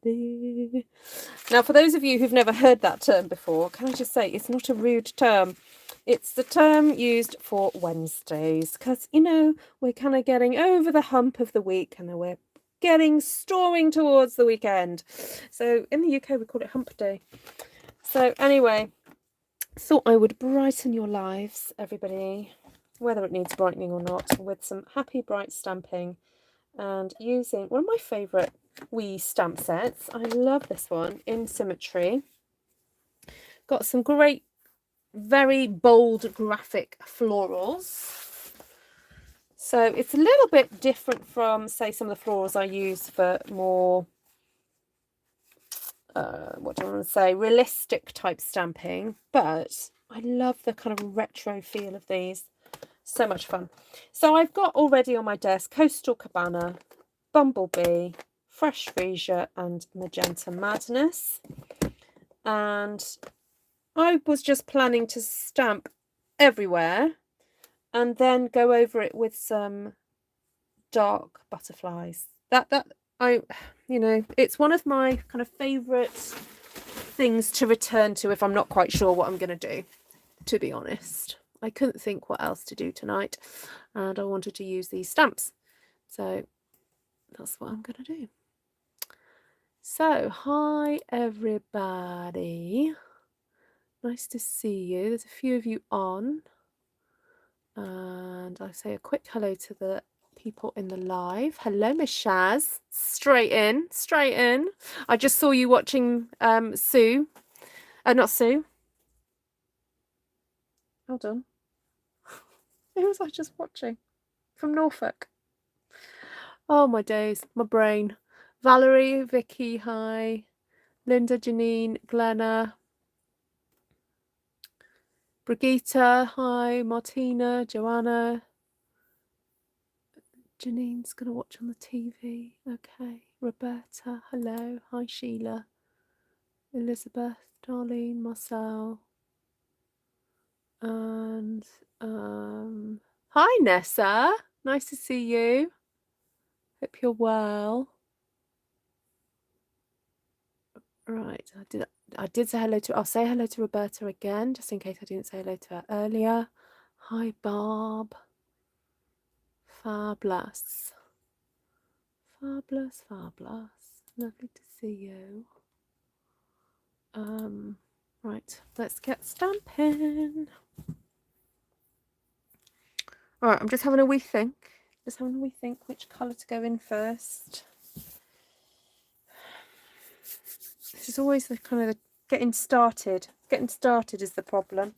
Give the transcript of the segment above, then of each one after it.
birthday. Now, for those of you who've never heard that term before, can I just say it's not a rude term. It's the term used for Wednesdays because, you know, we're kind of getting over the hump of the week and we're storming towards the weekend. So in the UK, we call it hump day. So anyway, thought I would brighten your lives, everybody, whether it needs brightening or not, with some happy bright stamping and using one of my favourite wee stamp sets. I love this one in Symmetry. Got some great, very bold graphic florals. So it's a little bit different from, say, some of the florals I use for more, what do I want to say, realistic type stamping. But I love the kind of retro feel of these. So much fun. So I've got already on my desk Coastal Cabana, Bumblebee, Fresh Freesia and Magenta Madness. And I was just planning to stamp everywhere and then go over it with some dark butterflies. You know, it's one of my kind of favourite things to return to if I'm not quite sure what I'm going to do, to be honest. I couldn't think what else to do tonight and I wanted to use these stamps. So that's what I'm going to do. So, hi everybody. Nice to see you. There's a few of you on. And I say a quick hello to the people in the live. Hello, Miss Shaz. Straight in, straight in. I just saw you watching Sue. Not Sue. Hold on. Who was I just watching? From Norfolk. Oh, my days. My brain. Valerie, Vicky, hi. Linda, Janine, Glenna. Brigitte, hi. Martina, Joanna. Janine's going to watch on the TV. Okay. Roberta, hello. Hi, Sheila. Elizabeth, Darlene, Marcel. And, hi, Nessa. Nice to see you. Hope you're well. Right. I did say hello to, I'll say hello to Roberta again, just in case I didn't say hello to her earlier. Hi, Barb. Fabulous. Fabulous, fabulous. Lovely to see you. Right, let's get stamping. All right, I'm just having a wee think. Which colour to go in first. This is always the kind of the getting started. Getting started is the problem.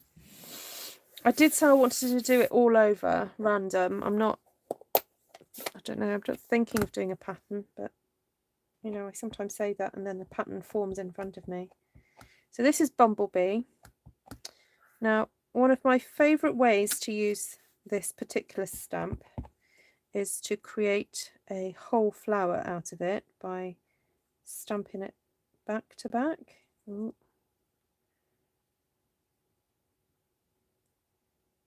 I did say I wanted to do it all over random. I don't know, I'm just thinking of doing a pattern, but you know, I sometimes say that and then the pattern forms in front of me. So this is Bumblebee. Now, one of my favourite ways to use this particular stamp is to create a whole flower out of it by stamping it back to back. Ooh.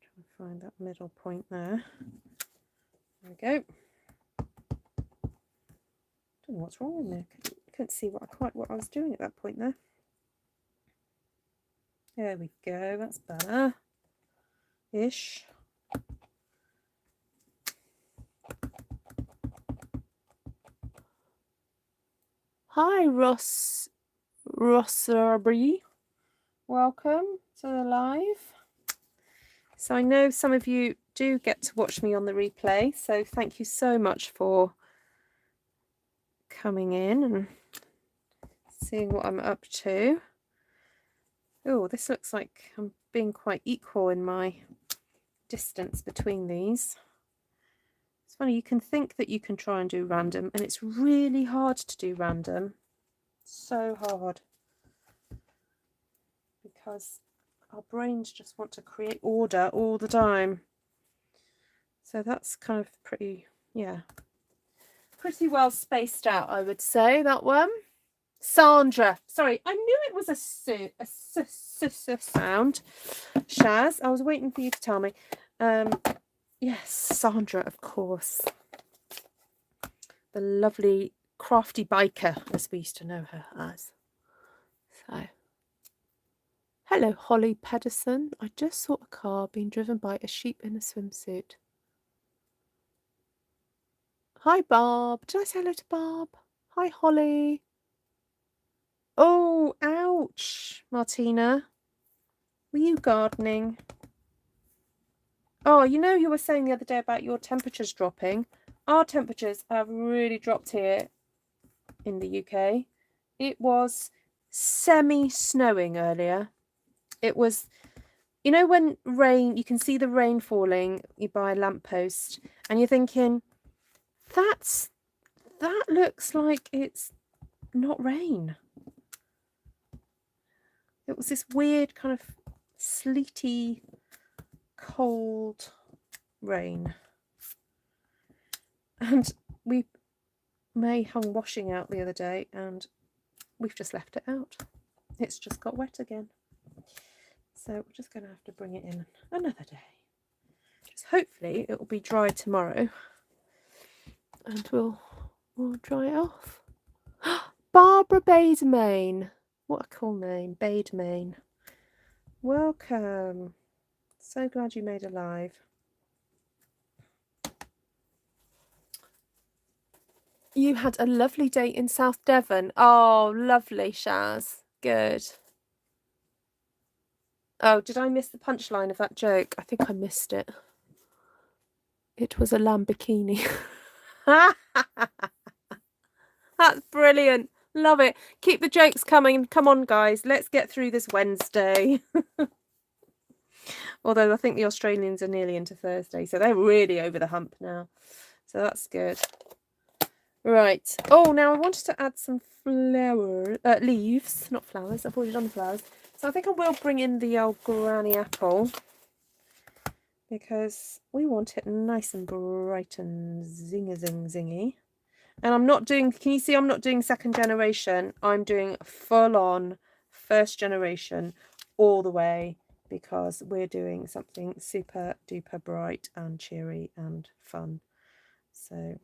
Try and find that middle point there. There we go. Don't know what's wrong with me. Couldn't see quite what I was doing at that point there. There we go. That's better. Ish. Hi, Rossarby. Welcome to the live. So I know some of you do get to watch me on the replay, so thank you so much for coming in and seeing what I'm up to. Oh, this looks like I'm being quite equal in my distance between these. It's funny, you can think that you can try and do random, and it's really hard to do random. So hard. Because our brains just want to create order all the time. So that's kind of pretty, yeah, pretty well spaced out, I would say, that one. Sandra. Sorry, I knew it was a sound. Shaz, I was waiting for you to tell me. Yes, Sandra, of course. The lovely crafty biker, as we used to know her as. So, hello, Holly Pedersen. I just saw a car being driven by a sheep in a swimsuit. Hi, Barb. Did I say hello to Barb? Hi, Holly. Oh, ouch, Martina. Were you gardening? Oh, you know, you were saying the other day about your temperatures dropping. Our temperatures have really dropped here in the UK. It was semi-snowing earlier. It was, you know, when rain, you can see the rain falling by a lamppost, and you're thinking, that looks like it's not rain. It was this weird kind of sleety, cold rain. And May hung washing out the other day, and we've just left it out. It's just got wet again. So we're just going to have to bring it in another day. Just hopefully it will be dry tomorrow, and we'll dry it off. Barbara Bademain. What a cool name, Bademain. Welcome. So glad you made it live. You had a lovely day in South Devon. Oh, lovely, Shaz. Good. Oh, did I miss the punchline of that joke? I think I missed it. It was a Lamborghini. That's brilliant. Love it. Keep the jokes coming. Come on, guys. Let's get through this Wednesday. Although I think the Australians are nearly into Thursday, so they're really over the hump now. So that's good. Right. Oh, now I wanted to add some leaves, not flowers. I've already done the flowers. So I think I will bring in the old granny apple, because we want it nice and bright and zingy. And I'm not doing, can you see I'm not doing second generation? I'm doing full on first generation all the way, because we're doing something super duper bright and cheery and fun. So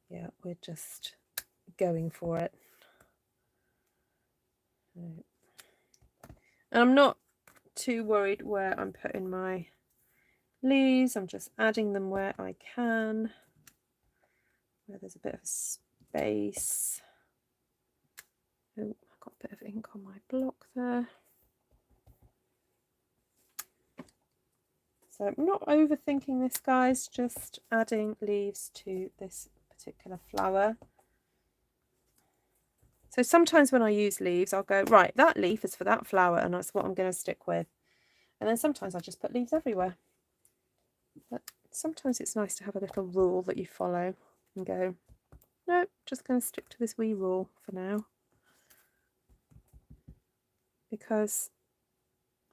yeah, we're just going for it. And I'm not too worried where I'm putting my leaves. I'm just adding them where I can, where there's a bit of a space. Oh, I've got a bit of ink on my block there. So I'm not overthinking this, guys, just adding leaves to this particular flower. So sometimes when I use leaves, I'll go, right, that leaf is for that flower, and that's what I'm going to stick with. And then sometimes I just put leaves everywhere. But sometimes it's nice to have a little rule that you follow and go, no, just going to stick to this wee rule for now. Because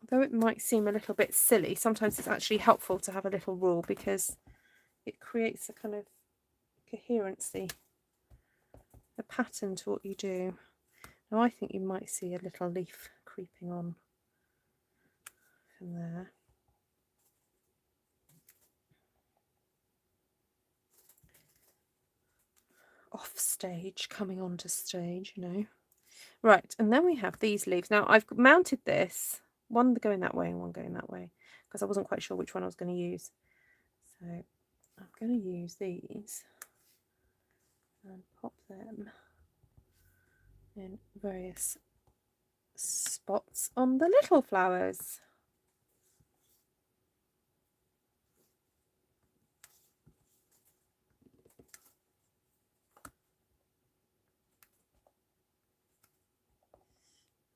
though it might seem a little bit silly, sometimes it's actually helpful to have a little rule, because it creates a kind of coherency, a pattern to what you do. Now I think you might see a little leaf creeping on from there. Off stage, coming onto stage, you know. Right, and then we have these leaves. Now I've mounted this, one going that way and one going that way, because I wasn't quite sure which one I was going to use. So I'm going to use these and pop them in various spots on the little flowers.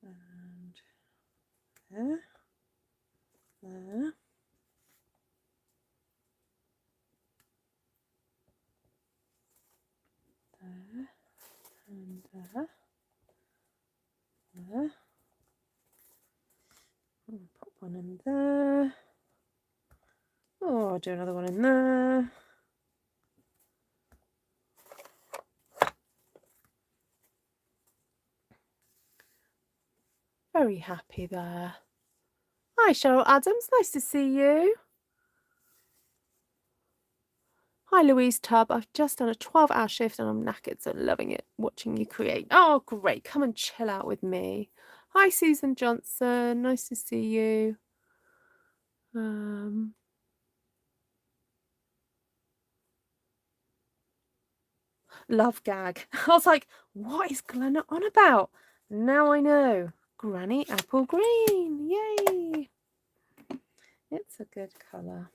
And there, there. There and there. There. I'll pop one in there. Oh, I'll do another one in there. Very happy there. Hi, Cheryl Adams. Nice to see you. Hi Louise Tubb, I've just done a 12-hour shift and I'm knackered, so loving it, watching you create. Oh, great, come and chill out with me. Hi Susan Johnson, nice to see you. Love gag. I was like, what is Glenna on about? Now I know. Granny Apple Green, yay. It's a good colour.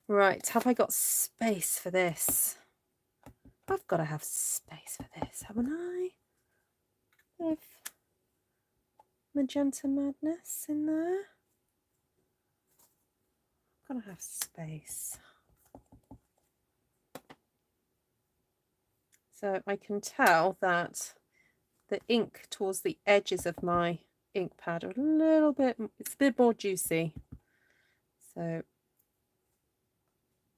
Right, have I got space for this? I've got to have space for this, haven't I? Bit of magenta madness in there. Got to have space. So I can tell that the ink towards the edges of my ink pad are a little bit, it's a bit more juicy. So,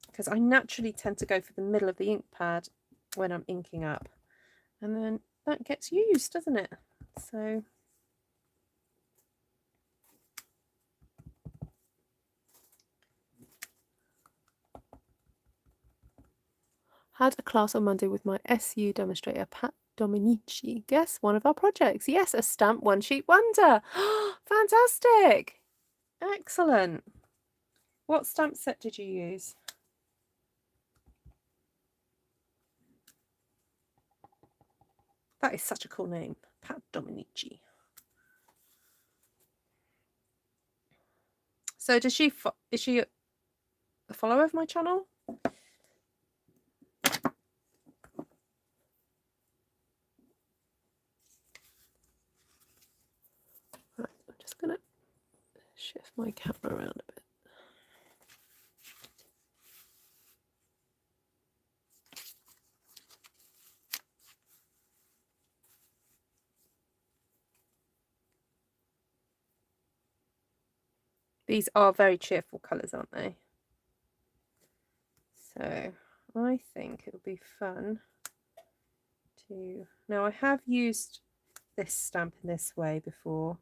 because I naturally tend to go for the middle of the ink pad when I'm inking up. And then that gets used, doesn't it? So had a class on Monday with my SU demonstrator, Pat Dominici. Guess one of our projects. Yes, a stamp one sheet wonder. Fantastic. Excellent. What stamp set did you use? That is such a cool name. Pat Dominici. So does she, is she a follower of my channel? Right, I'm just going to shift my camera around a bit. These are very cheerful colours, aren't they? So I think it would be fun to... Now I have used this stamp in this way before,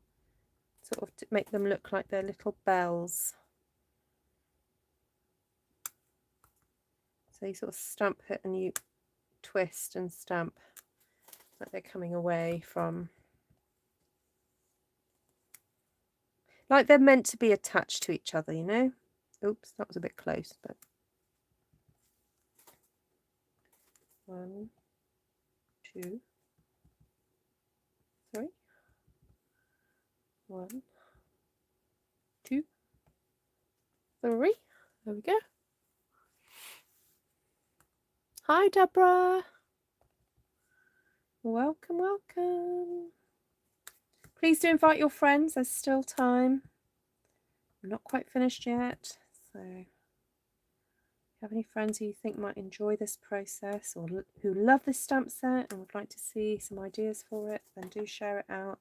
sort of to make them look like they're little bells. So you sort of stamp it and you twist and stamp like they're coming away from... Like they're meant to be attached to each other, you know? Oops, that was a bit close, but... 1, 2, 3. 1, 2, 3. There we go. Hi, Deborah. Welcome, welcome. Please do invite your friends. There's still time. I'm not quite finished yet. So if you have any friends who you think might enjoy this process or who love this stamp set and would like to see some ideas for it, then do share it out.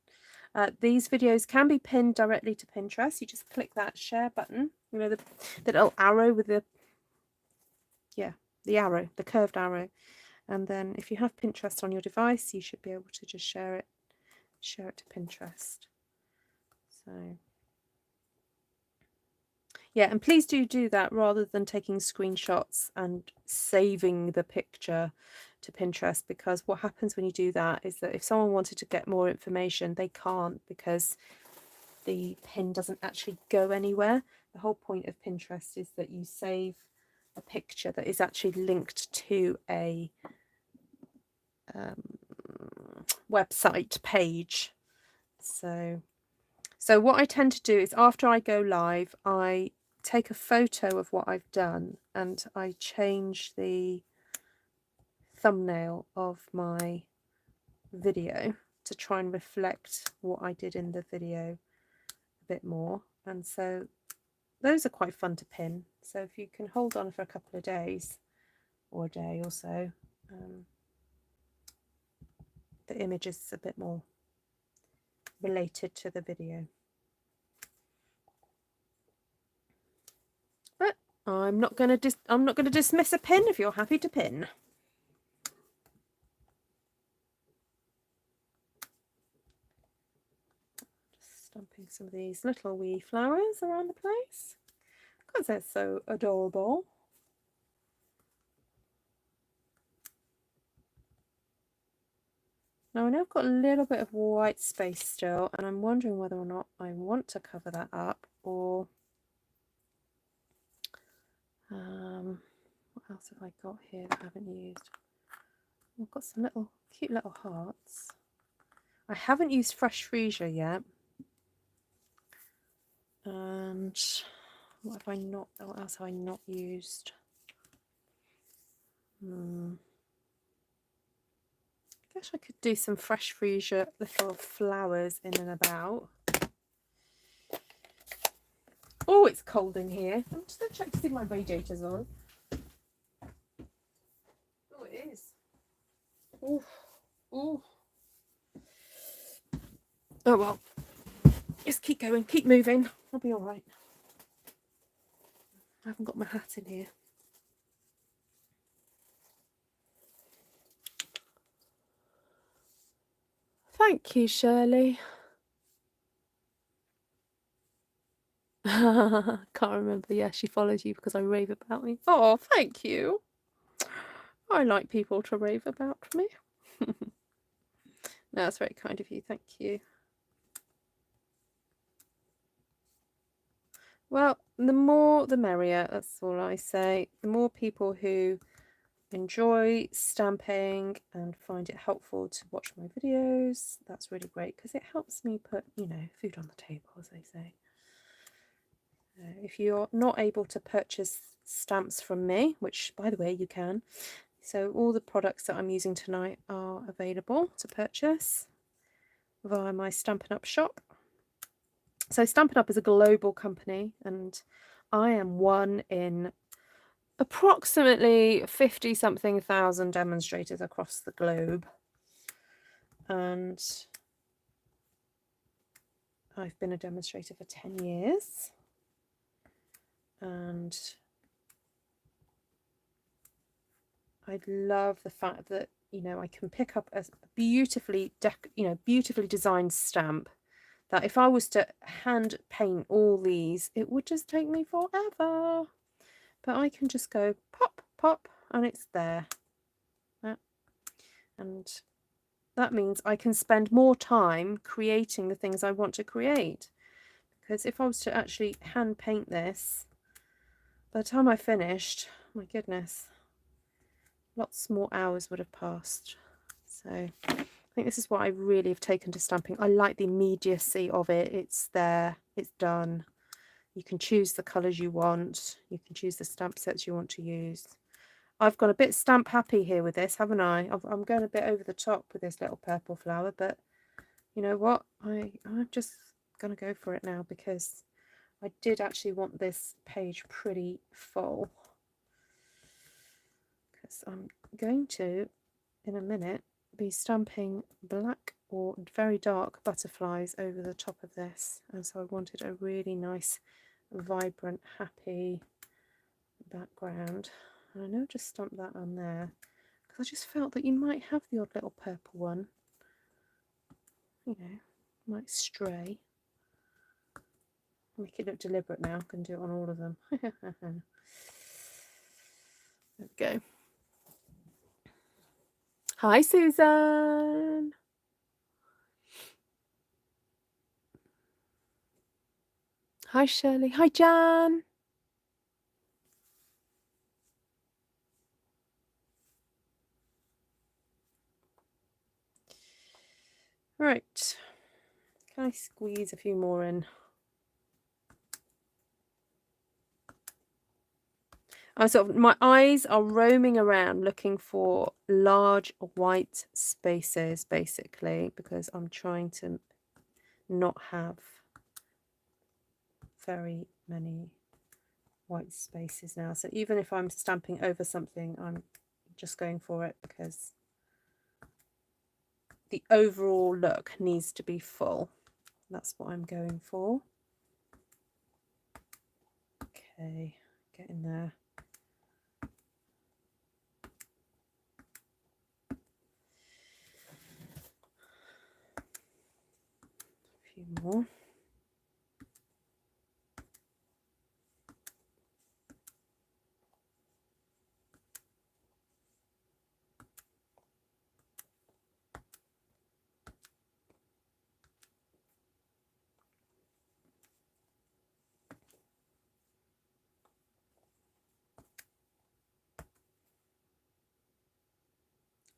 These videos can be pinned directly to Pinterest. You just click that share button, you know, the little arrow with the, yeah, the arrow, the curved arrow. And then if you have Pinterest on your device, you should be able to just share it to Pinterest. So yeah, and please do that rather than taking screenshots and saving the picture to Pinterest, because what happens when you do that is that if someone wanted to get more information, they can't, because the pin doesn't actually go anywhere. The whole point of Pinterest is that you save a picture that is actually linked to a website page. So what I tend to do is after I go live, I take a photo of what I've done and I change the thumbnail of my video to try and reflect what I did in the video a bit more. And so those are quite fun to pin. So if you can hold on for a couple of days or a day or so, the image is a bit more related to the video. But I'm not going to dismiss a pin if you're happy to pin. Just stamping some of these little wee flowers around the place because they're so adorable. Now I know I've got a little bit of white space still, and I'm wondering whether or not I want to cover that up, or what else have I got here that I haven't used? I've got some little cute little hearts. I haven't used fresh Freesia yet. And what else have I not used? I guess I could do some fresh Freesia little flowers in and about. Oh, it's cold in here. I'm just going to check to see if my radiator's on. Oh, it is. Oh, oh. Oh, well. Just keep going, keep moving. I'll be all right. I haven't got my hat in here. Thank you, Shirley. Can't remember. Yeah, she follows you because I rave about me. Oh, thank you. I like people to rave about me. No, that's very kind of you. Thank you. Well, the more the merrier. That's all I say. The more people who enjoy stamping and find it helpful to watch my videos, that's really great because it helps me put, you know, food on the table, as they say. If you're not able to purchase stamps from me, which by the way you can, so all the products that I'm using tonight are available to purchase via my Stampin' Up shop. So Stampin' Up is a global company, and I am one in approximately 50-something thousand demonstrators across the globe. And I've been a demonstrator for 10 years. And I love the fact that, you know, I can pick up a beautifully designed stamp that if I was to hand paint all these, it would just take me forever. But I can just go pop, pop, and it's there. And that means I can spend more time creating the things I want to create. Because if I was to actually hand paint this, by the time I finished, my goodness, lots more hours would have passed. So I think this is what I really have taken to stamping. I like the immediacy of it. It's there, it's done. You can choose the colours you want. You can choose the stamp sets you want to use. I've got a bit stamp happy here with this, haven't I? I'm going a bit over the top with this little purple flower, but you know what? I'm just going to go for it now because I did actually want this page pretty full. Because I'm going to, in a minute, be stamping black or very dark butterflies over the top of this. And so I wanted a really nice, vibrant, happy background. And I know just stamp that on there because I just felt that you might have the odd little purple one, you know, might stray. Make it look deliberate now. I can do it on all of them. There we go. Hi, Susan. Hi, Shirley. Hi, Jan. Right. Can I squeeze a few more in? My eyes are roaming around looking for large white spaces, basically, because I'm trying to not have very many white spaces now. So even if I'm stamping over something, I'm just going for it because the overall look needs to be full. That's what I'm going for. Okay, get in there. A few more.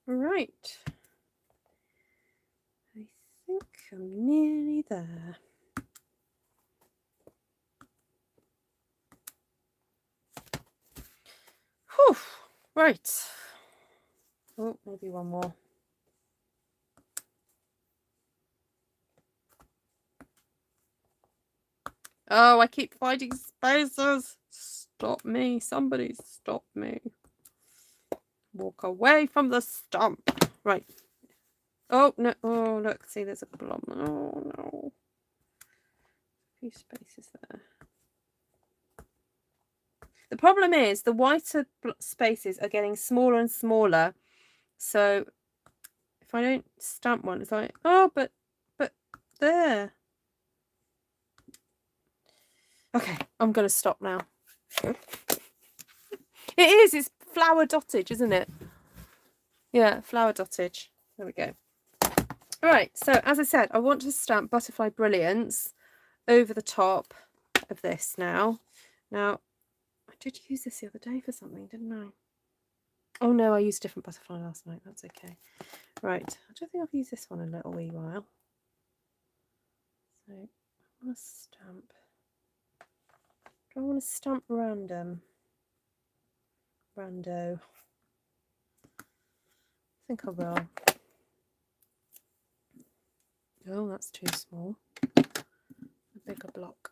Right. I think I'm nearly there. Whew. Right. Oh, maybe one more. Oh, I keep finding spaces. Stop me. Somebody stop me. Walk away from the stump. Right. Oh, no. Oh, look. See, there's a blob. Oh, no. A few spaces there. The problem is the whiter spaces are getting smaller and smaller. So if I don't stamp one, it's like, oh, but there. Okay, I'm going to stop now. It is. It's flower dottage, isn't it? Yeah, flower dottage. There we go. All right. So as I said, I want to stamp Butterfly Brilliance over the top of this now. Now, I did use this the other day for something, didn't I? Oh, no, I used a different butterfly last night. That's okay. Right. I don't think I've used this one in a little wee while. So I want to stamp. Do I want to stamp random? Rando. I think I will. Oh, that's too small. A bigger block.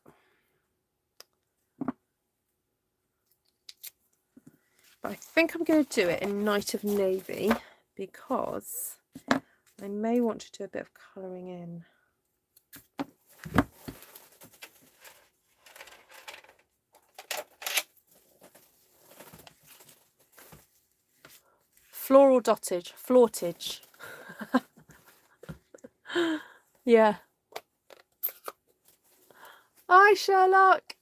But I think I'm going to do it in Night of Navy because I may want to do a bit of colouring in. Floral dottage, flautage. Yeah. Hi, Sherlock.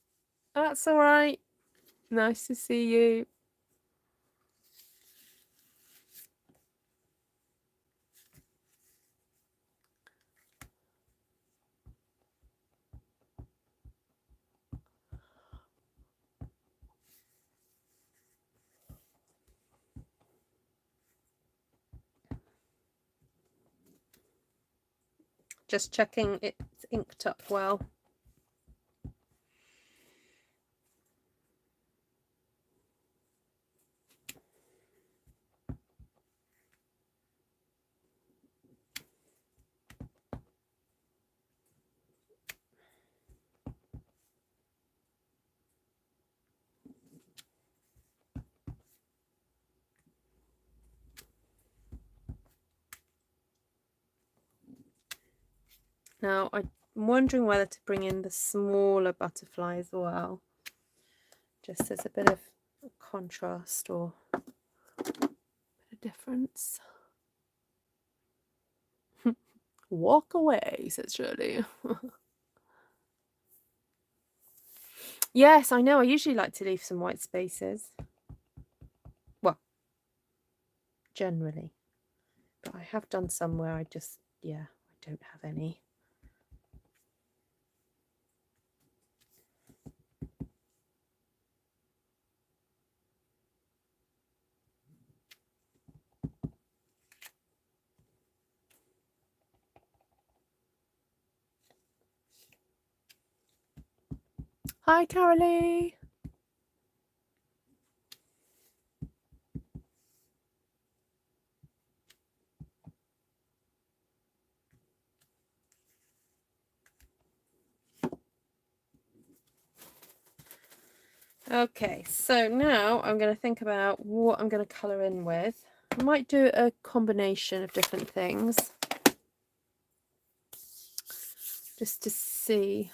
That's all right. Nice to see you. Just checking it's inked up well. Now, I'm wondering whether to bring in the smaller butterfly as well. Just as a bit of contrast or a bit of difference. Walk away, says Shirley. Yes, I know. I usually like to leave some white spaces. Well, generally. But I have done some where I just, yeah, I don't have any. Hi, Carolee. Okay, so now I'm going to think about what I'm going to colour in with. I might do a combination of different things just to see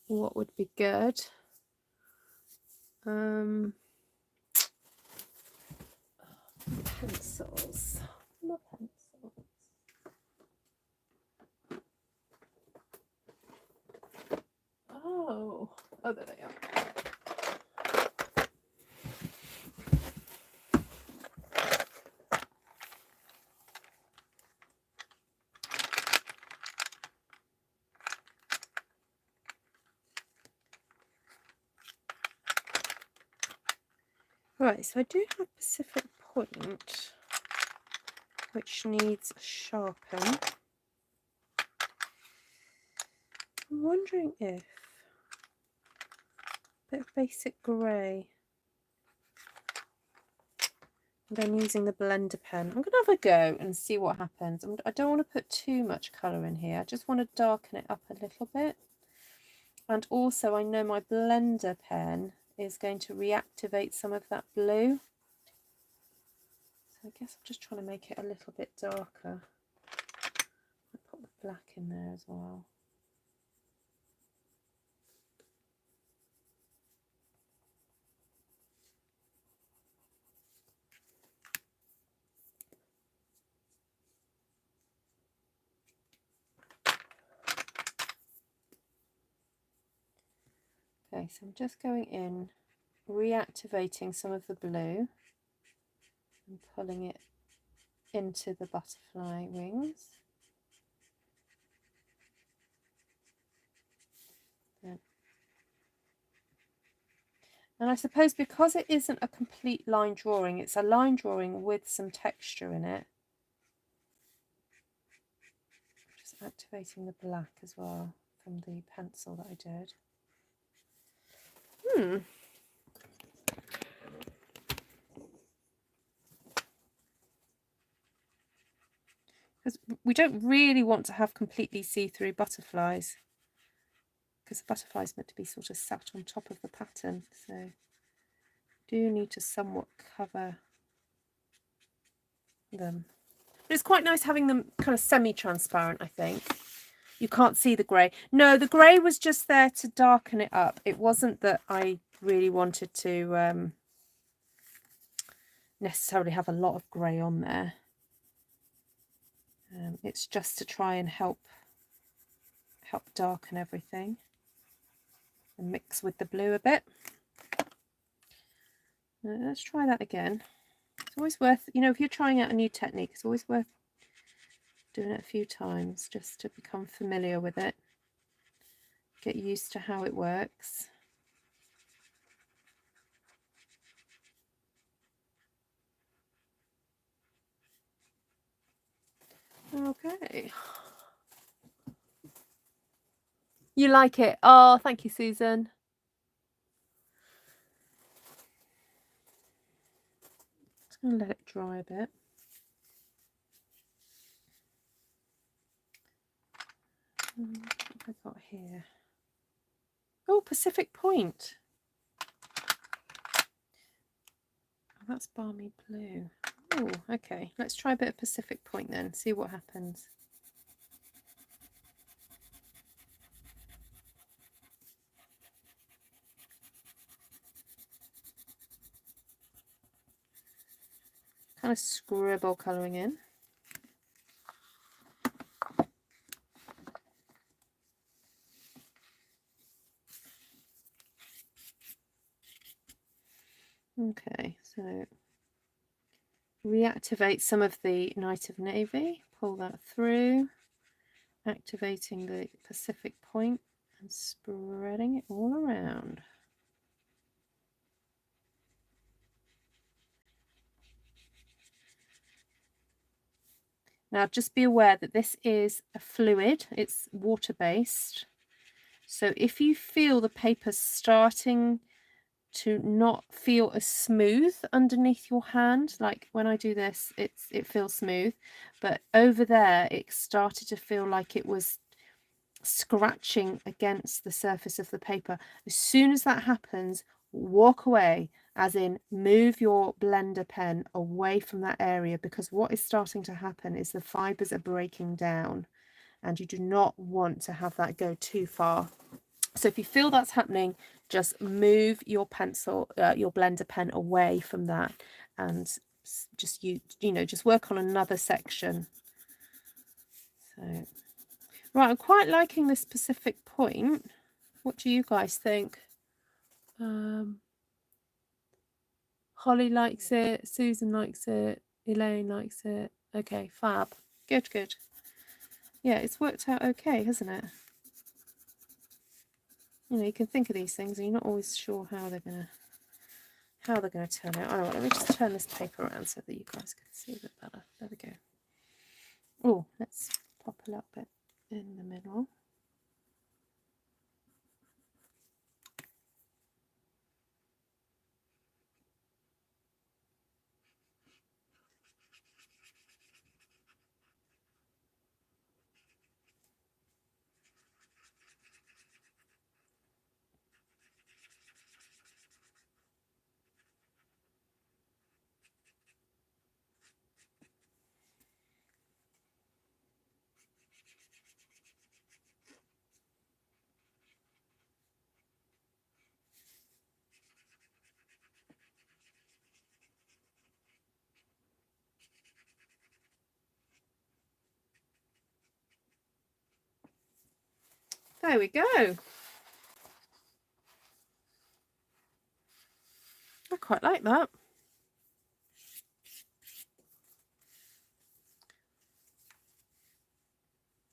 what would be good. Pencils. Love pencils. Oh, there they are. Right, so I do have Pacific Point. which needs a sharpen. I'm wondering if a bit of basic grey, and then using the blender pen. I'm going to have a go and see what happens. I don't want to put too much colour in here. I just want to darken it up a little bit. And also I know my blender pen is going to reactivate some of that blue. So I guess I'm just trying to make it a little bit darker. I'll put the black in there as well. Okay, so I'm just going in, reactivating some of the blue and pulling it into the butterfly wings. Then. And I suppose because it isn't a complete line drawing, it's a line drawing with some texture in it. Just activating the black as well from the pencil that I did. Because we don't really want to have completely see-through butterflies, because the butterfly's meant to be sort of sat on top of the pattern, so we do need to somewhat cover them. But it's quite nice having them kind of semi-transparent, I think. You can't see the grey. No, the grey was just there to darken it up. It wasn't that I really wanted to necessarily have a lot of grey on there. It's just to try and help darken everything and mix with the blue a bit. Let's try that again. It's always worth, you know, if you're trying out a new technique, it's always worth doing it a few times just to become familiar with it, get used to how it works. Okay. You like it? Oh, thank you, Susan. Just going to let it dry a bit. What have I got here? Oh, Pacific Point. Oh, that's balmy blue. Oh, okay. Let's try a bit of Pacific Point then, see what happens. Kind of scribble colouring in. Okay, so reactivate some of the Night of Navy, pull that through, activating the Pacific Point and spreading it all around. Now just be aware that this is a fluid, it's water-based. So if you feel the paper starting to not feel as smooth underneath your hand, like when I do this, it feels smooth, but over there it started to feel like it was scratching against the surface of the paper. As soon as that happens, walk away, as in move your blender pen away from that area, because what is starting to happen is the fibers are breaking down and you do not want to have that go too far. So if you feel that's happening, just move your pencil, your blender pen away from that, and just just work on another section. So right, I'm quite liking this Pacific Point. What do you guys think? Holly likes it, Susan likes it, Elaine likes it. Okay, fab. Good, good. Yeah, it's worked out okay, hasn't it? You know, you can think of these things and you're not always sure how they're gonna turn out. All right, let me just turn this paper around so that you guys can see a bit better. There we go. There we go. I quite like that.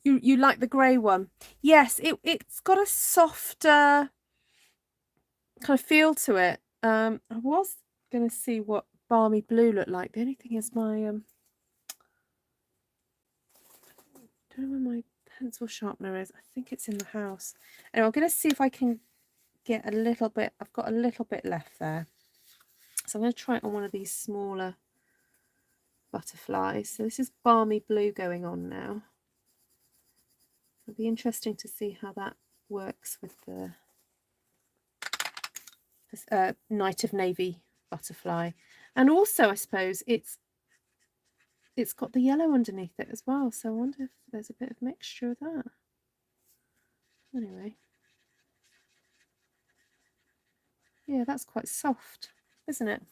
You like the grey one? Yes, it's got a softer kind of feel to it. I was going to see what balmy blue looked like. The only thing is my don't know where my pencil sharpener is. I think it's in the house. Anyway, I'm going to see if I can get a little bit. I've got a little bit left there, so I'm going to try it on one of these smaller butterflies. So this is balmy blue going on now. It'll be interesting to see how that works with the Night of Navy butterfly. And also, I suppose it's got the yellow underneath it as well, so I wonder if there's a bit of mixture of that. Anyway, yeah, that's quite soft, isn't it?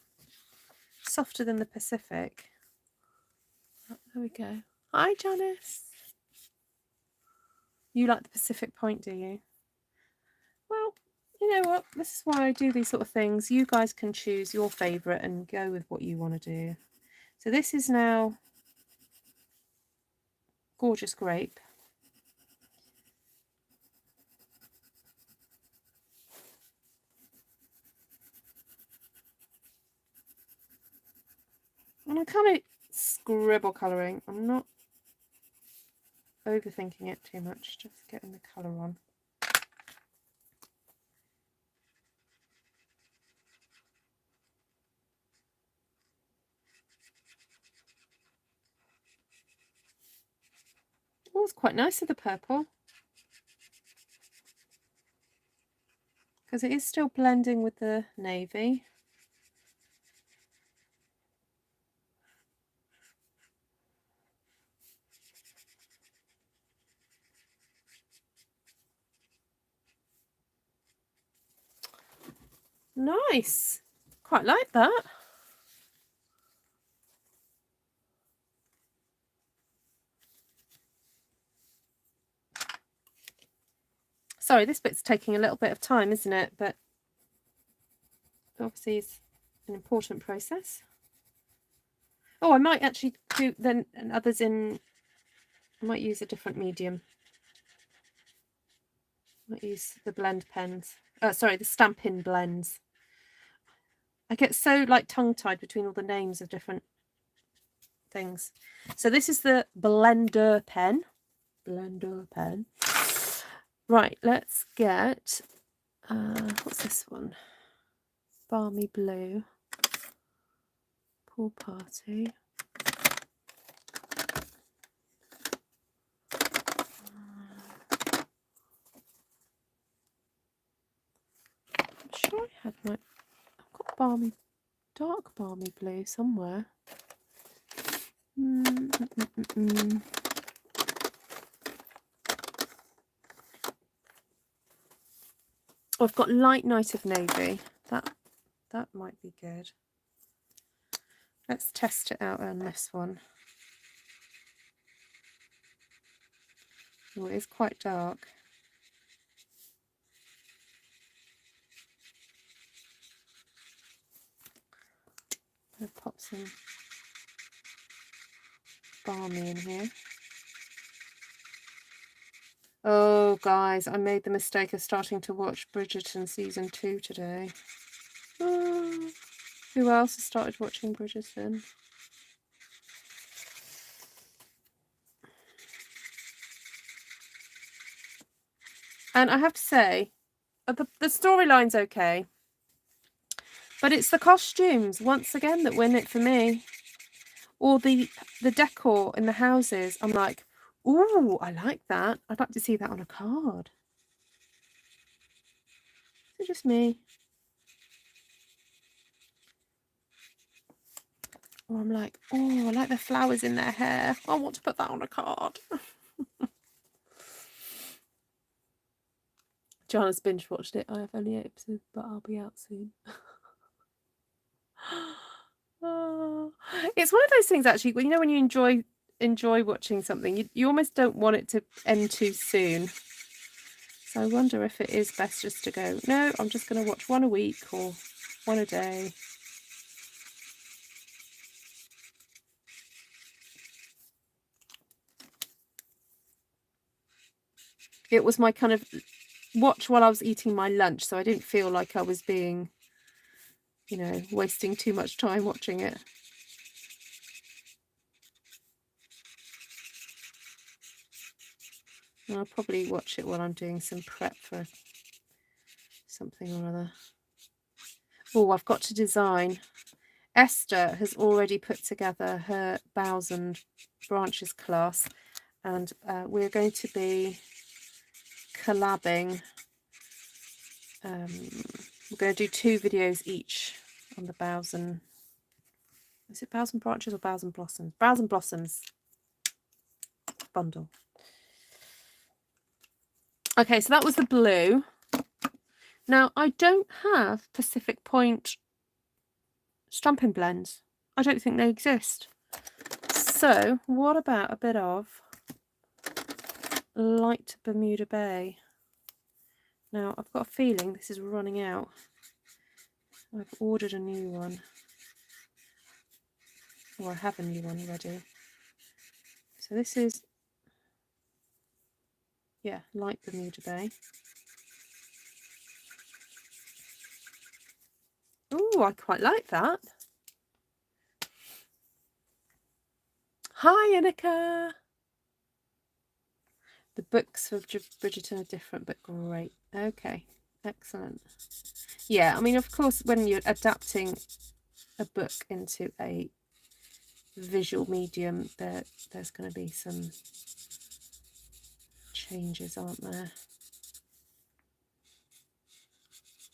Softer than the Pacific. Oh, there we go. Hi, Janice. You like the Pacific Point, do you? Well, you know what? This is why I do these sort of things. You guys can choose your favourite and go with what you want to do. So this is now Gorgeous Grape. And I'm kind of scribble colouring. I'm not overthinking it too much, just getting the colour on. Oh, it's quite nice with the purple, because it is still blending with the navy. Nice. Quite like that. Sorry, this bit's taking a little bit of time, isn't it? But obviously it's an important process. Oh, I might actually do then others in, I might use a different medium. I might use the blend pens. Sorry, the Stampin blends. I get so like tongue-tied between all the names of different things. So this is the blender pen. Blender pen. Right, let's get what's this one? Balmy Blue. Pool Party. I'm sure I had my, I've got balmy, dark balmy blue somewhere. Oh, I've got light Night of Navy. That might be good. Let's test it out on this one. Oh, it is quite dark. I'm going to pop some balmy in here. Oh, guys, I made the mistake of starting to watch Bridgerton season 2 today. Oh, who else has started watching Bridgerton? And I have to say, the storyline's okay. But it's the costumes, once again, that win it for me. Or the decor in the houses. I'm like, ooh, I like that. I'd like to see that on a card. Is it just me? Or I'm like, oh, I like the flowers in their hair. I want to put that on a card. John has binge watched it. I have only 8 episodes, but I'll be out soon. Oh, it's one of those things actually, when you know, when you enjoy watching something, you almost don't want it to end too soon. So I wonder if it is best just to go, no, I'm just going to watch one a week or one a day. It was my kind of watch while I was eating my lunch, so I didn't feel like I was being, you know, wasting too much time watching it. And I'll probably watch it while I'm doing some prep for something or other. Oh, I've got to design. Esther has already put together her boughs and branches class, and we're going to be collabing. We're going to do 2 videos each on the boughs and, is it boughs and branches or boughs and blossoms? Boughs and blossoms bundle. Okay, so that was the blue. Now, I don't have Pacific Point Stampin' Blends. I don't think they exist. So, what about a bit of light Bermuda Bay? Now, I've got a feeling this is running out. I've ordered a new one. Or I have a new one already. So this is, yeah, light Bermuda Bay. Oh, I quite like that. Hi, Annika. The books for Bridgerton are different, but great. Okay, excellent. Yeah, I mean, of course, when you're adapting a book into a visual medium, there's going to be some changes, aren't there?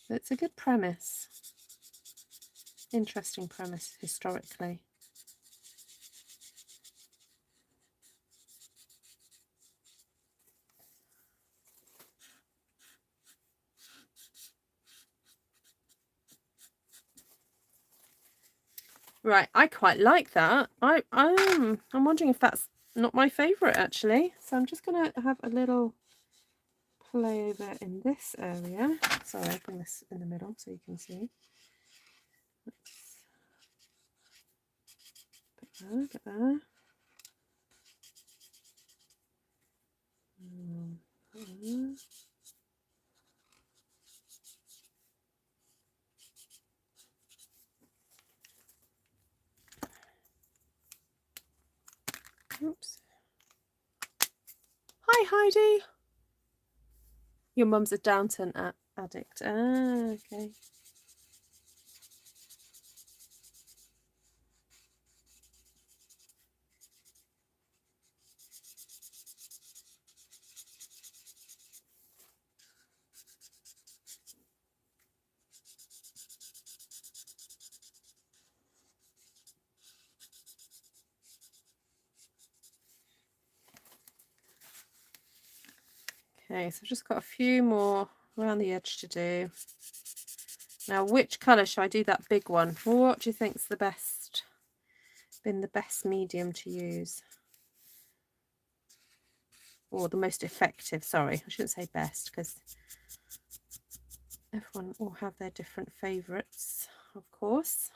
But it's a good premise. Interesting premise historically. Right, I quite like that. I'm wondering if that's not my favourite actually. So I'm just gonna have a little play over in this area. Sorry, I'll bring this in the middle so you can see. Put there. Oops. Hi, Heidi. Your mum's a Downton addict. Ah, okay. Okay, so I've just got a few more around the edge to do. Now, which colour should I do that big one? What do you think's the best? Been the best medium to use? Or the most effective? Sorry, I shouldn't say best because everyone will have their different favourites, of course.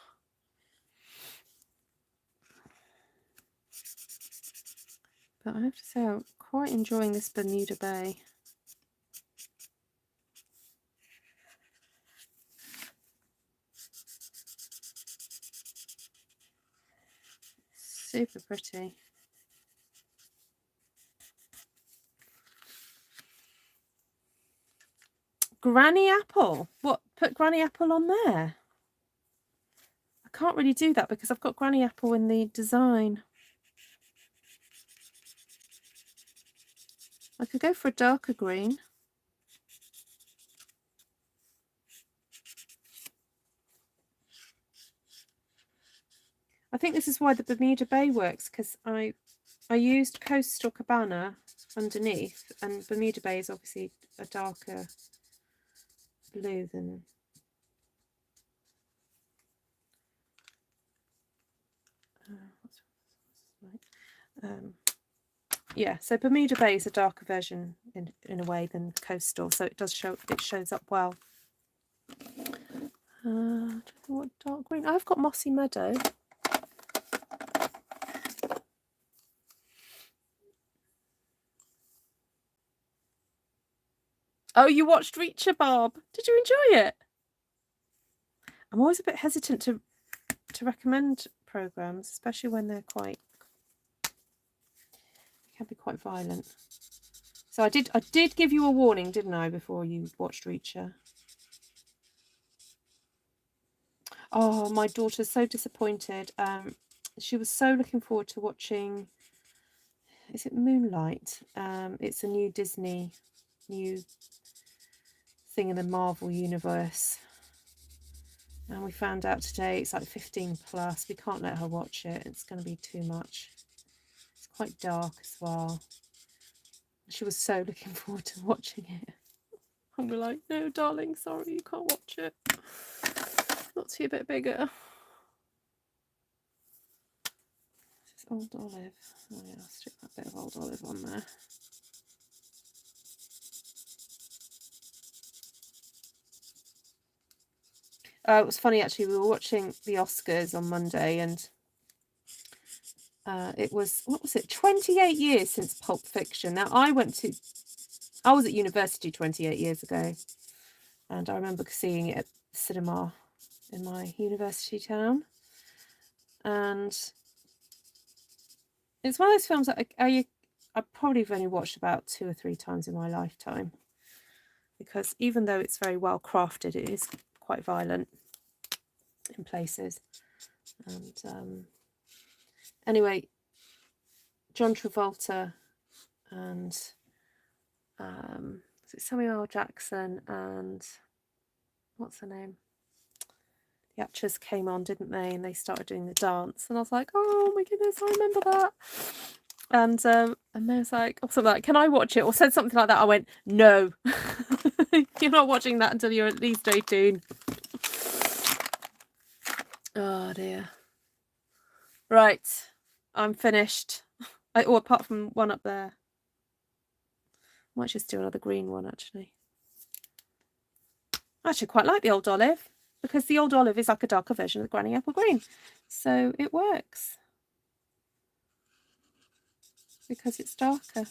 But I have to say I'm quite enjoying this Bermuda Bay. Super pretty. Granny Apple. What? Put Granny Apple on there? I can't really do that because I've got Granny Apple in the design. I could go for a darker green. I think this is why the Bermuda Bay works, because I used Coastal Cabana underneath, and Bermuda Bay is obviously a darker blue than yeah, so Bermuda Bay is a darker version in a way than Coastal, so it does show, it shows up well. I don't know what dark green. I've got Mossy Meadow. Oh, you watched Reacher, Barb. Did you enjoy it? I'm always a bit hesitant to recommend programs, especially when they're quite, they can be quite violent. So I did give you a warning, didn't I, before you watched Reacher? Oh, my daughter's so disappointed. She was so looking forward to watching, is it Moonlight? It's a new Disney, new thing in the Marvel universe. And we found out today it's like 15 plus. We can't let her watch it. It's going to be too much. It's quite dark as well. She was so looking forward to watching it. And we're like, no, darling, sorry, you can't watch it. Not till you're a bit bigger. This is Old Olive. Oh yeah, I'll stick that bit of Old Olive on there. It was funny actually, we were watching the Oscars on Monday, and it was, what was it, 28 years since Pulp Fiction. Now I was at university 28 years ago, and I remember seeing it at the cinema in my university town, and it's one of those films that I probably have only watched about 2 or 3 times in my lifetime, because even though it's very well crafted, it is quite violent in places. And anyway, John Travolta and is it Samuel L. Jackson and what's her name? The actors came on, didn't they? And they started doing the dance, and I was like, oh my goodness, I remember that. And they was like, or something like, can I watch it? Or said something like that. I went, no, you're not watching that until you're at least 18. Oh dear. Right, I'm finished. Apart from one up there. I might just do another green one, actually. I actually quite like the Old Olive, because the Old Olive is like a darker version of the Granny Apple Green. So it works, because it's darker.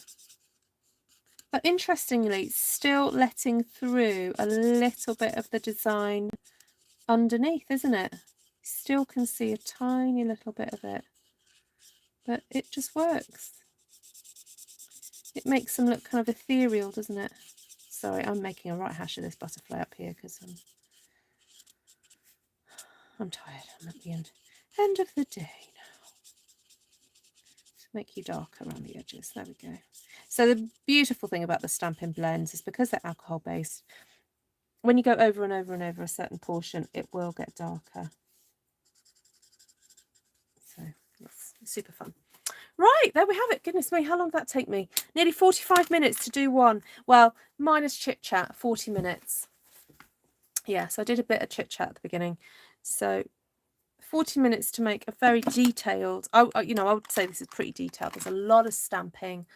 But interestingly, still letting through a little bit of the design underneath, isn't it? Still can see a tiny little bit of it. But it just works. It makes them look kind of ethereal, doesn't it? Sorry, I'm making a right hash of this butterfly up here because I'm tired. I'm at the end of the day now. Just make you darker around the edges. There we go. So the beautiful thing about the Stampin' Blends is because they're alcohol based, when you go over and over and over a certain portion, it will get darker. So it's super fun. Right, there we have it. Goodness me, how long did that take me? Nearly 45 minutes to do one. Well, minus chit chat, 40 minutes. Yeah, so I did a bit of chit chat at the beginning. So 40 minutes to make a very detailed, you know, I would say this is pretty detailed. There's a lot of stamping,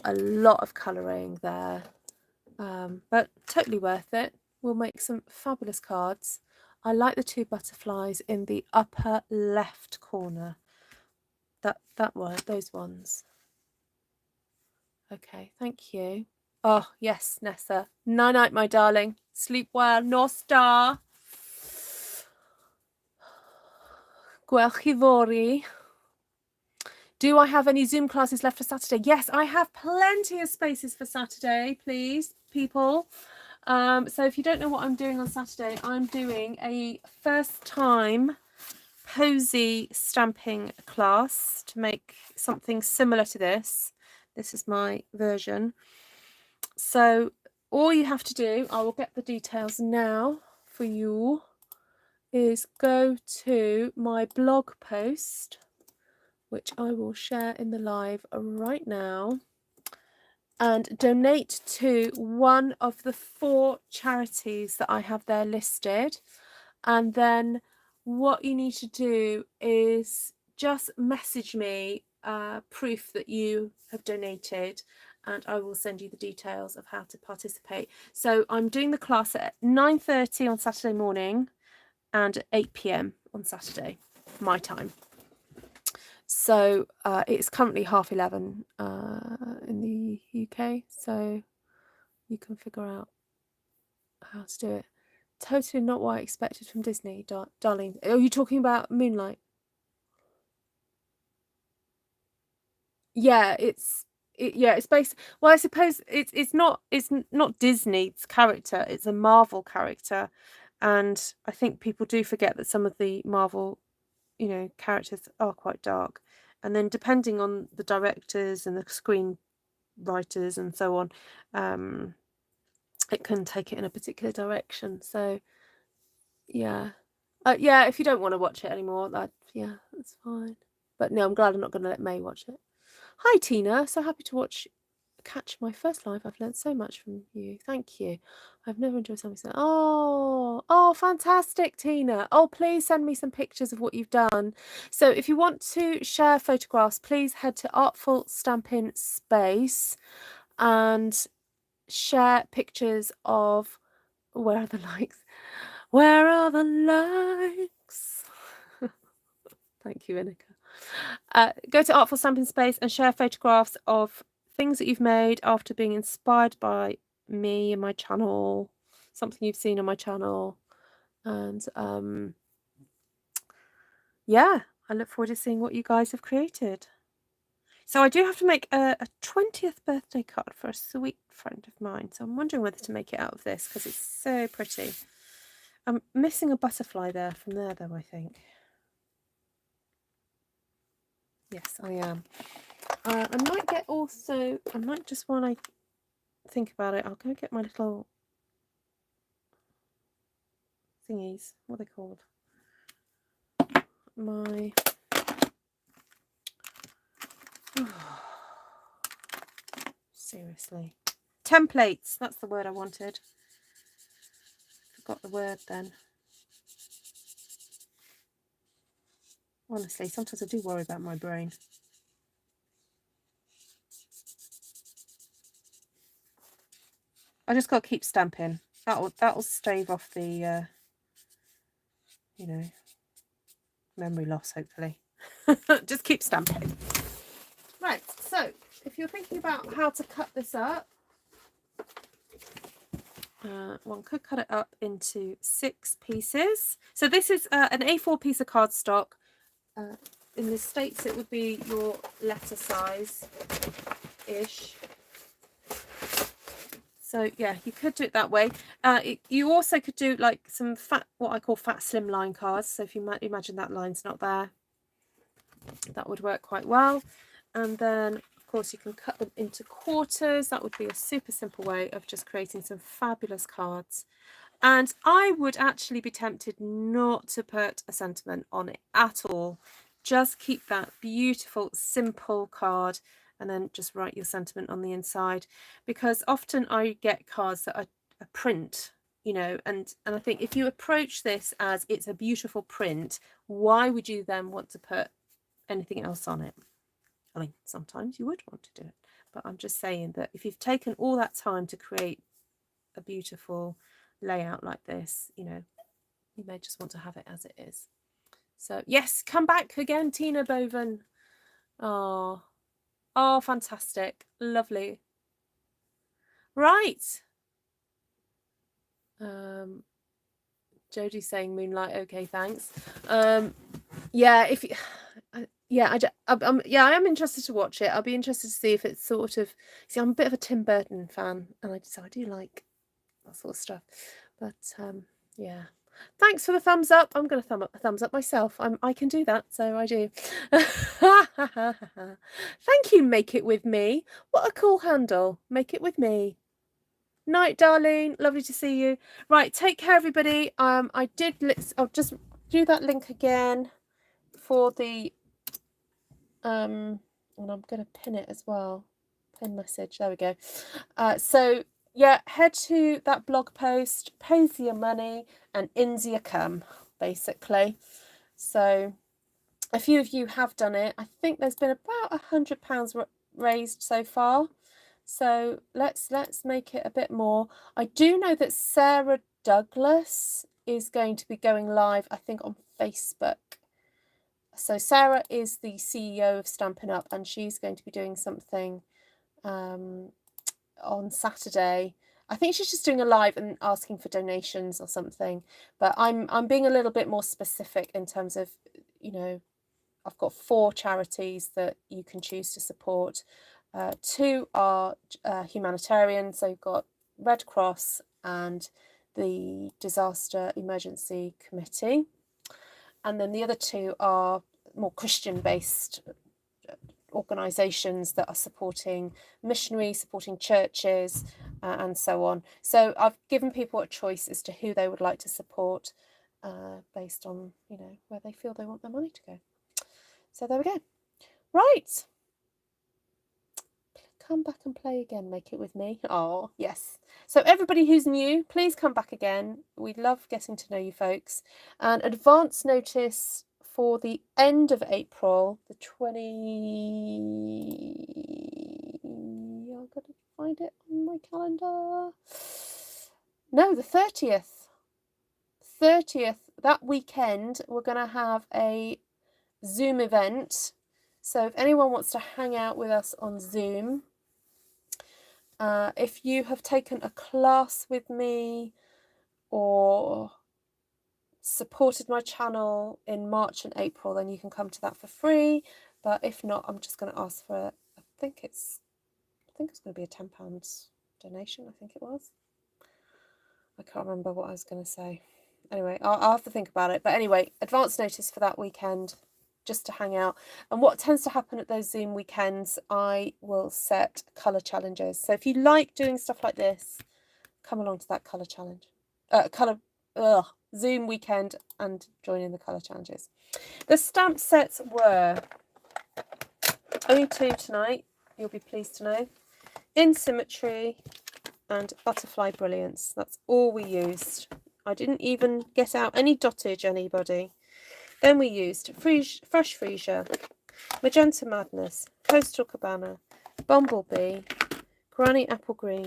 a lot of colouring there, but totally worth it. We'll make some fabulous cards. I like the 2 butterflies in the upper left corner. That one, those ones. Okay, thank you. Oh, yes, Nessa. Night-night, my darling. Sleep well. North Star. Gwelch chi fory. Do I have any Zoom classes left for Saturday? Yes, I have plenty of spaces for Saturday, please, people. So if you don't know what I'm doing on Saturday, I'm doing a first time posy stamping class to make something similar to this. This is my version. So all you have to do, I will get the details now for you, is go to my blog post, which I will share in the live right now, and donate to one of the 4 charities that I have there listed. And then what you need to do is just message me proof that you have donated, and I will send you the details of how to participate. So I'm doing the class at 9:30 on Saturday morning and at 8 p.m. on Saturday, my time. So it's currently 11:30 in the UK, so you can figure out how to do it. Totally not what I expected from Disney, darling. Are you talking about Moonlight? Yeah, it's based. Well, I suppose it's not Disney's character. It's a Marvel character, and I think people do forget that some of the Marvel, characters are quite dark, and then depending on the directors and the screenwriters and so on, it can take it in a particular direction. So yeah, if you don't want to watch it anymore, that's fine. But no, I'm glad I'm not going to let May watch it. Hi Tina, so happy to catch my first live. I've learned so much from you. Thank you. I've never enjoyed something so. Oh, fantastic, Tina. Oh, please send me some pictures of what you've done. So if you want to share photographs, please head to Artful Stampin Space and share pictures of where are the likes? Where are the likes? Thank you, Inika. Go to Artful Stampin Space and share photographs of things that you've made after being inspired by me and my channel, something you've seen on my channel. And yeah, I look forward to seeing what you guys have created. So I do have to make a 20th birthday card for a sweet friend of mine. So I'm wondering whether to make it out of this because it's so pretty. I'm missing a butterfly there from there though, I think. Yes, I am. I might just, while I think about it, I'll go get my little thingies. What are they called? My seriously, templates. That's the word I wanted. Forgot the word then. Honestly, sometimes I do worry about my brain. I just got to keep stamping. That'll stave off the memory loss, hopefully. Just keep stamping. Right, so if you're thinking about how to cut this up, one could cut it up into 6 pieces. So this is an A4 piece of cardstock. In the States it would be your letter size ish. So yeah, you could do it that way. You also could do like some what I call fat slimline cards. So if you might imagine that line's not there, that would work quite well. And then of course you can cut them into quarters. That would be a super simple way of just creating some fabulous cards. And I would actually be tempted not to put a sentiment on it at all. Just keep that beautiful, simple card and then just write your sentiment on the inside. Because often I get cards that are a print, and I think if you approach this as it's a beautiful print, why would you then want to put anything else on it? I mean, sometimes you would want to do it, but I'm just saying that if you've taken all that time to create a beautiful layout like this, you may just want to have it as it is. So yes, come back again, Tina Boven. Oh, fantastic, lovely. Right. Jodie's saying Moonlight. Okay, thanks. Yeah, if you, I am interested to watch it. I'll be interested to see if it's sort of. See, I'm a bit of a Tim Burton fan, and I do like that sort of stuff. But yeah, thanks for the thumbs up. I'm going to thumbs up myself. I can do that, so I do. Thank you. Make it with me. What a cool handle. Make it with me. Night, darling. Lovely to see you. Right, take care, everybody. I'll just do that link again for the and I'm going to pin it as well. Pin message. There we go. So yeah, head to that blog post, pays your money, and ins you come, basically. So A few of you have done it. I think there's been about £100 raised so far. So let's make it a bit more. I do know that Sarah Douglas is going to be going live, I think, on Facebook. So Sarah is the CEO of Stampin' Up, and she's going to be doing something on Saturday. I think she's just doing a live and asking for donations or something. But I'm being a little bit more specific in terms of, you know, I've got 4 charities that you can choose to support. 2 are humanitarian, so you've got Red Cross and the Disaster Emergency Committee. And then the other 2 are more Christian-based organisations that are supporting missionaries, supporting churches, and so on. So I've given people a choice as to who they would like to support based on, you know, where they feel they want their money to go. So there we go. Right. Come back and play again. Make it with me. Oh, yes. So everybody who's new, please come back again. We love getting to know you folks. And advance notice for the end of April, the 20... I've got to find it on my calendar. No, the 30th. 30th, that weekend, we're going to have a Zoom event. So if anyone wants to hang out with us on Zoom, if you have taken a class with me or supported my channel in March and April, then you can come to that for free. But if not, I'm just going to ask for, I think it's going to be a £10 donation. I think it was. I can't remember what I was going to say. Anyway, I'll have to think about it. But anyway, advance notice for that weekend, just to hang out. And what tends to happen at those Zoom weekends, I will set colour challenges. So if you like doing stuff like this, come along to that colour challenge. Zoom weekend and join in the colour challenges. The stamp sets were only 2 tonight, you'll be pleased to know. In Symmetry and Butterfly Brilliance. That's all we used. I didn't even get out any dottage, anybody. Then we used Fresh Freesia, Magenta Madness, Coastal Cabana, Bumblebee, Granny Apple Green,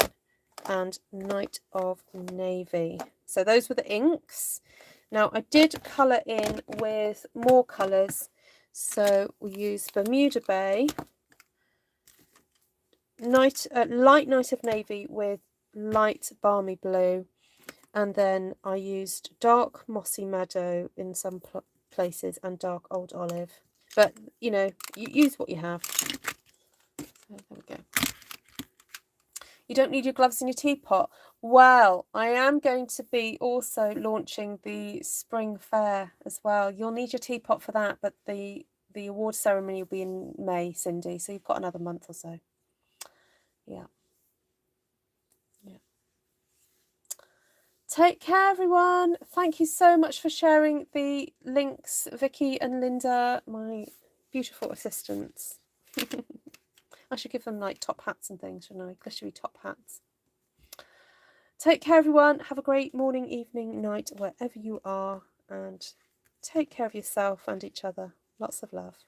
and Night of Navy. So those were the inks. Now I did colour in with more colours. So we used Bermuda Bay, light Night of Navy with light Balmy Blue, and then I used dark Mossy Meadow in some places and dark Old Olive. But, you know, you use what you have. So there we go. You don't need your gloves in your teapot. Well, I am going to be also launching the spring fair as well. You'll need your teapot for that, but the award ceremony will be in May, Cindy, so you've got another month or so. Yeah. Take care, everyone. Thank you so much for sharing the links, Vicky and Linda, my beautiful assistants. I should give them like top hats and things, shouldn't I? Glittery top hats. Take care, everyone. Have a great morning, evening, night, wherever you are. And take care of yourself and each other. Lots of love.